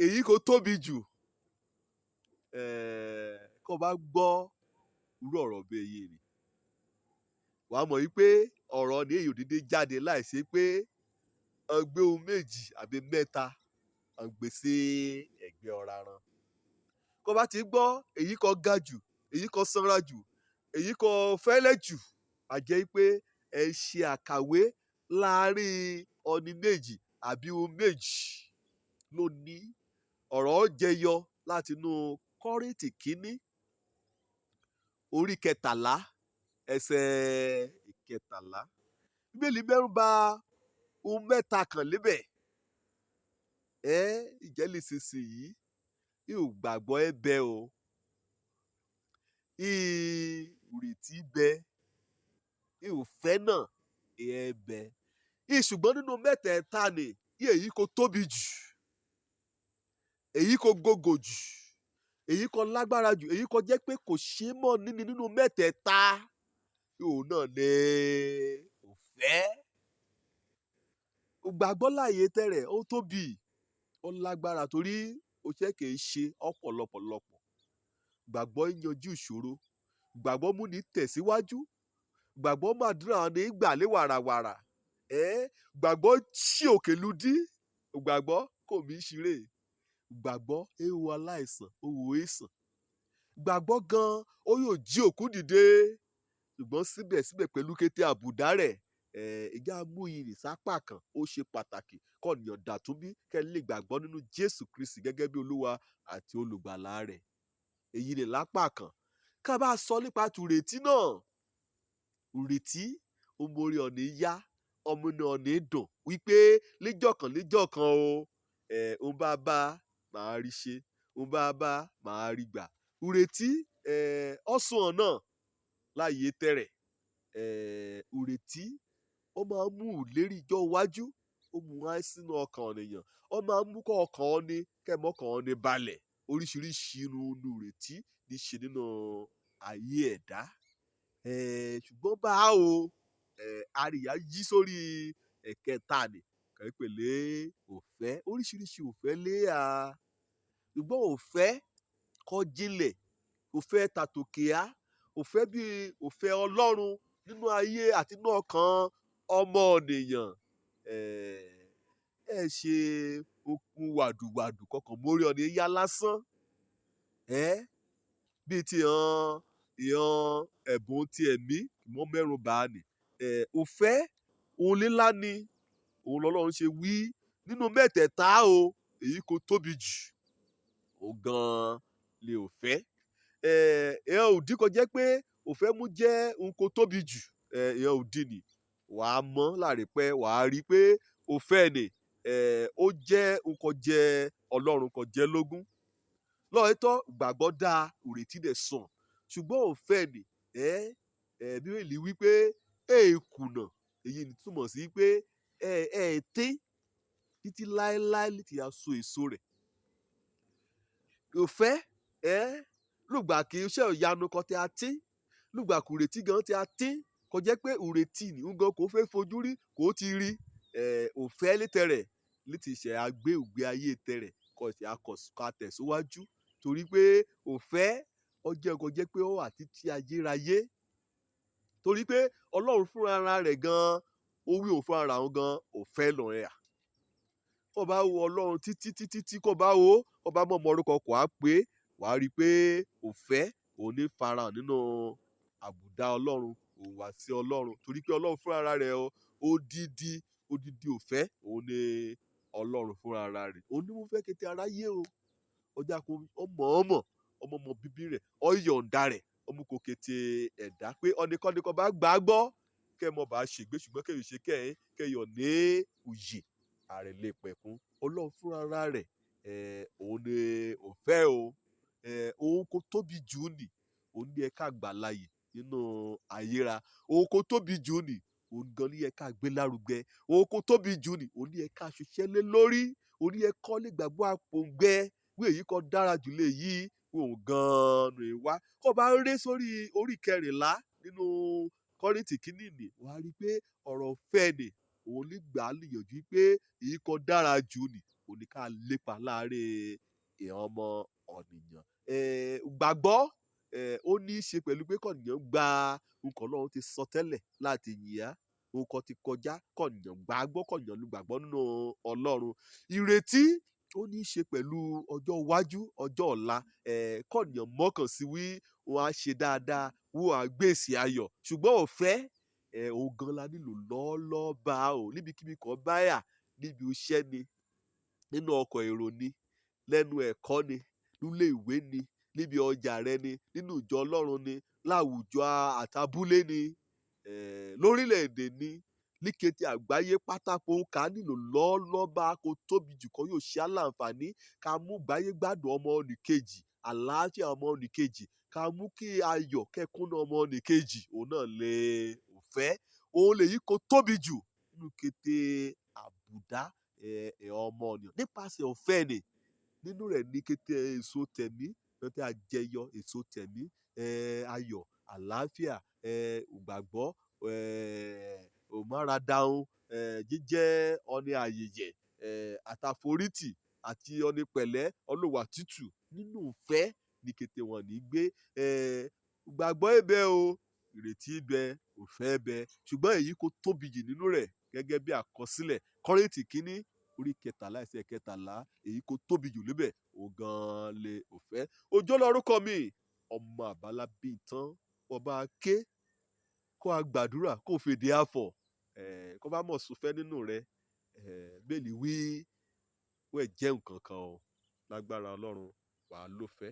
èyí kò tóbi jù. Kó bá gbọ́ irú ọ̀rọ̀ bẹ́ẹ̀ yé ni wàá mọ̀ wípé ọ̀rọ̀ ní èyí ò dédé jáde láìsí pé ọgbẹ́ ohun méjì àbí mẹ́ta gbèsè ẹ̀gbẹ́ ọ̀raràn. Kó bá ti gbọ́ èyí kò ga jù, èyí kò sanra jù, èyí kò fẹ́lẹ́ jù, a jẹ́ pé ẹ ṣe àkàwé láàrin ọ̀nì méjì àbí ohun méjì ló ní. Ọ̀rọ̀ jẹyọ látinú Kọ́ríńtì kínní orí 13 ẹsẹ̀ 13. Bíbélì mẹ́nu bà ohun mẹ́ta kan níbẹ̀. Ìjẹ́lì sísìn yìí yóò gbàgbọ́ ẹ bẹ o. Ìrètí bẹ, ìfẹ́ náà ẹ bẹ. Ṣùgbọ́n nínú mẹ́tẹ̀ẹ̀ta ni èyí kò tóbi jù, èyí kò gògò jù, èyí kò lágbára jù, èyí kò jẹ́ pé kò ṣe mọ́ nínú mẹ́tẹ̀ẹ̀ta. Òun náà ni òfẹ́. Gbàgbọ́ láàyè tẹ̀rẹ̀ ó tóbi, ó lágbára torí ó ṣe kìí ṣe ọ̀pọ̀lọpọ̀. Gbàgbọ́ yanjú ìṣòro, gbàgbọ́ mú ní tẹ̀síwájú, gbàgbọ́ màdúrà ní gbàlé wàràwàrà. Gbàgbọ́ ṣí òkè lùdí, gbàgbọ́ kò mí ṣeré. Gbàgbọ́ wo aláìsàn, ó wò èsàn. Gbàgbọ́ gan ó yóò jí òkú dìde. Ṣùgbọ́n síbẹ̀síbẹ̀ pẹ̀lú kété àbùdá rẹ̀, ìjà mú ìrìn sápá kan ó ṣe pàtàkì kọ́nìyàn dàtúnbí kẹ́ lè gbàgbọ́ nínú Jésù Kristi gẹ́gẹ́ bí Olúwa àti olùgbàlà rẹ̀. Èyí ni lápá kan. Ká bá sọ nípa tùrètí náà. Ìrètí ọmọ orí ọ̀nì yá, ọmọ ní ọ̀nì dùn wípé líjọ̀kan o, òun bá máa rí ṣe, òun bá máa rí gbà. Ìrètí ọ̀sùn ọ̀nà láàyè tẹ̀rẹ̀. Ìrètí ó máa ń mú ìlérí ijó iwájú, ó mú wá sínú ọkàn ènìyàn. Ó máa ń mú kọ́ ọkàn ọ̀nì kẹ́mọ́kàn ọ̀nì balẹ̀. Oríṣiríṣi irú ìrètí ní ṣe nínú ayé ẹ̀dá. Ṣùgbọ́n báwo àríyá yí sórí ẹ̀kẹta ni kàn pèlè òfẹ́. Oríṣiríṣi òfẹ́ léà. Ṣùgbọ́n òfẹ́ kò jinlẹ̀, òfẹ́ tàtòkèá, òfẹ́ bí òfẹ́ Ọlọ́run nínú ayé àti nínú ọkàn ọmọ ènìyàn. Ṣe okun wàdùwàdù kọkàn mórí ọ̀nì yá lásán. Bí ti ìhàn ẹ̀bùn ti ẹ̀mí mọ́ mẹ́rùn bá ní. Òfẹ́ òun lílá ni òun lọ́lọ́run ṣe wí nínú mẹ́tẹ̀ẹ̀ta o, èyí kò tóbi jù. Ó gan lè òfẹ́. Ìhàn òdì kò jẹ́ pé òfẹ́ mú jẹ́ òun kò tóbi jù. Ìhàn òdì ni wàá mọ̀ láàrin pé wàá rí pé òfẹ́ ni ó jẹ́ òun kò jẹ́ Ọlọ́run kò jẹ́ lógún. Lọ́ọ̀tọ́ gbàgbọ́ dá ìrètí dẹ̀ sàn. Ṣùgbọ́n òfẹ́ ni Bíbélì wípé kùnà. Èyí ni túmọ̀ sí pé tín títí láéláé láti so èso rẹ̀. Òfẹ́ lùgbà kí iṣẹ́ ìyanu kan tí a tín, lùgbà kù ìrètí gan tí a tín, kò jẹ́ pé ìrètí ni òun gan kò fẹ́ fojú rí, kò ti rí. Òfẹ́ létẹ̀rẹ̀ létí ṣe àgbé ògbé ayé tẹ̀rẹ̀ kò sì akọ̀sùká tẹ̀síwájú. Torí pé òfẹ́ ọjọ́ kò jẹ́ pé ó wà títí ayérayé. Torí pé Ọlọ́run fúnra rẹ̀ gan, ó wí òun fúnra òun gan, òfẹ́ lọ ẹ̀ à. Kó bá wo Ọlọ́run títí kó bá wo, kó bá mọ̀ orúkọ kò á pé, wàá rí pé òfẹ́ òun ní farahàn nínú àbùdá Ọlọ́run, òwà sí Ọlọ́run. Torí pé Ọlọ́run fúnra rẹ̀ odidi òfẹ́ òun ní Ọlọ́run fúnra rẹ̀. Òun ní mo fẹ́ kété aráyé o. Ọjà kò ọmọ bíbí rẹ̀, ọ̀yọ̀ǹda rẹ̀, ọmọ kò kété ẹ̀dá pé ọ̀nìkan bá gbàgbọ́ kẹ́ mọ̀ bá ṣègbé ṣùgbọ́n kẹ́yìn ṣe kẹ́yọ̀ ní òye ààrẹ lè pẹ̀kún. Ọlọ́run fúnra rẹ̀ òun ní òfẹ́ o. Òun kò tóbi jù ní òun ní ẹ̀ka àgbàláyè nínú ayéra. Òun kò tóbi jù ní òun gan ní ẹ̀ka gbé lárugẹ. Òun kò tóbi jù ní òun ní ẹ̀ka ṣiṣẹ́ lé lórí. Òun ní ẹ̀kọ́ lè gbàgbọ́ àpòǹgbẹ. Wí èyí kò dára jù lè yí òun gan rè wá. Kó bá ré sórí orí 14 nínú Kọ́ríńtì kínní ni wàá rí pé ọ̀rọ̀ òfẹ́ ni òun ní gbà á níyànjú pé èyí kan dára jù ni òun ní ká lépa láàárín èèyàn ọmọ ọ̀nìyàn. Gbàgbọ́ ó ní í ṣe pẹ̀lú pé kọ̀nìyàn gba nǹkan Ọlọ́run ti sọ tẹ́lẹ̀ láti yìn á, nǹkan ti kọjá kọ̀nìyàn gbàgbọ́, kọ̀nìyàn lu gbàgbọ́ nínú Ọlọ́run. Ìrètí ó ní í ṣe pẹ̀lú ọjọ́ iwájú, ọjọ́ ọ̀la, kọ̀nìyàn mọ́kàn sí wí wọn á ṣe dáadáa, wọn á gbèsè ayọ̀. Ṣùgbọ́n ọ̀fẹ́ òun gan la nílò lọ́ọ́lọ́ọ́ bá o níbikíbi kan báyà, níbi iṣẹ́ ni, nínú ọkọ̀ èrò ni, lẹ́nu ẹ̀kọ́ ni, nílé ìwé ni, níbi ọjà rẹ ni, nínú ìjọ Ọlọ́run ni, láwùjọ àtàbúlé ni, lórílẹ̀‐èdè ni, níketí àgbáyé pátákó ká nílò lọ́ọ́lọ́ba kó tóbi jù kan yóò ṣe aláǹfààní ká mú gbáyé gbádùn ọmọ nìkejì, àlàáfíà ọmọ nìkejì, ká mú kí ayọ̀ kẹ́kúnnú ọmọ nìkejì, òun náà lè òfẹ́, òun lèyí kó tóbi jù nínú kété àbùdá ọmọ ènìyàn nípasẹ̀ ọ̀fẹ́ ni. Nínú rẹ̀ ní kété èso tẹ̀mí, kété àjẹyọ èso tẹ̀mí, ayọ̀, àlàáfíà, ìgbàgbọ́, òmáradahun, jíjẹ́ ọni àyèyè, àtàforítì àti ọni pẹ̀lẹ́, ọlọ́wà tútù. Nínú ìfẹ́ ní kété wọn ní gbé. Ìgbàgbọ́ ibẹ o, ìrètí ibẹ, ìfẹ́ ibẹ, ṣùgbọ́n èyí kó tóbi jù nínú rẹ̀ gẹ́gẹ́ bí àkọsílẹ̀ Kọ́ríńtì kínní orí 13 ẹsẹ̀ 13, èyí kó tóbi jù níbẹ̀ òun gan-an lè òfẹ́. Òjó lorúkọ mi, ọmọ àbálá bí ìtàn, ọba ké kó a gbàdúrà kó fèdè àfọ̀, kó bá mọ̀ sọfẹ́ nínú rẹ̀, bẹ́ẹ̀ni wí wẹ́ẹ̀ jẹ́ nǹkan kan o, lágbára Ọlọ́run wàá lófẹ́.